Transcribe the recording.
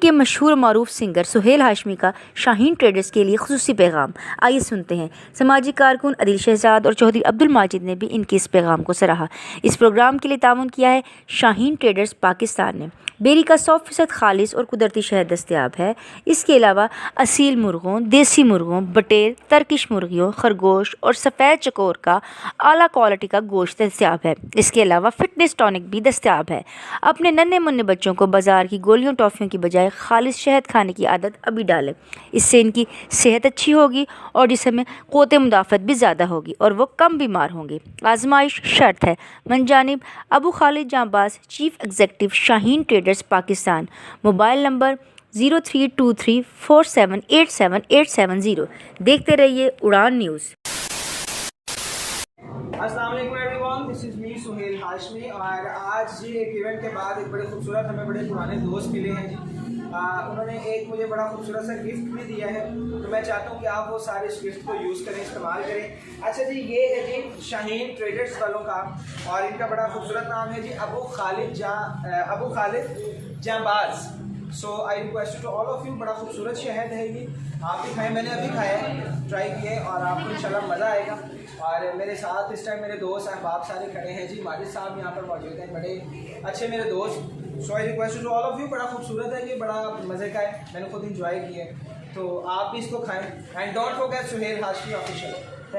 के मशहूर मरूफ सिंगर सुहेल हाशमी का शाहीन ट्रेडर्स के लिए खुसूसी पैगाम। आइए सुनते हैं। समाजी कारकुन अदिल शहजाद और चौधरी अब्दुल माजिद ने भी इनके इस पैगाम को सराहा। इस प्रोग्राम के लिए ताउन किया है शाहीन ट्रेडर्स पाकिस्तान ने। बेरी का 100% खालिश और कुदरती शहद दस्तयाब है। इसके अलावा असील मुर्गों, देसी मुर्गों, बटेर, तर्किश मुर्गियों, खरगोश और सफ़ेद चकोर का आला क्वालिटी का गोश्त दस्तयाब है। इसके अलावा फिटनेस टॉनिक भी दस्तयाब है। अपने नन्हे मुन्ने बच्चों को बाजार की गोलियों टॉफ़ियों की बजाय खालिश शहद खाने की आदत अभी डालें। इससे इनकी सेहत अच्छी होगी और जिस्म में क़ुव्वत मुदाफ़त भी ज़्यादा होगी और वो कम बीमार होंगे। आजमाइश शर्त है। मनजानिब Abu Khalid Janbaz, chief executive, Shaheen traders Pakistan. Mobile number 032347878770। देखते रहिए उड़ान न्यूज़। अस्सलाम वालेकुम everyone, this is me Suhail Hashmi. और आज जी एक इवेंट के बाद एक बड़े खूबसूरत हमें बड़े पुराने दोस्त मिले हैं जी। उन्होंने एक मुझे बड़ा खूबसूरत सा गिफ्ट भी दिया है, तो मैं चाहता हूँ कि आप वो सारे इस गिफ्ट को यूज़ करें, इस्तेमाल करें। अच्छा जी, ये है जी शाहीन ट्रेडर्स वालों का और इनका बड़ा खूबसूरत नाम है जी अबू खालिद जांबाज। So I request to all of you, बड़ा खूबसूरत शहद है ये, आप भी खाएँ। मैंने अभी खाया है, ट्राई किए और आपको इंशाल्लाह मज़ा आएगा। और मेरे साथ इस टाइम मेरे दोस्त अहबाब सारे खड़े हैं जी। माजिद साहब यहाँ पर मौजूद हैं, बड़े अच्छे मेरे दोस्त। So I request to all of you, बड़ा खूबसूरत है ये, बड़ा मज़े का है, मैंने खुद इंजॉय किया है, तो आप भी इसको खाएँ। And don't forget Suhail Hashmi official.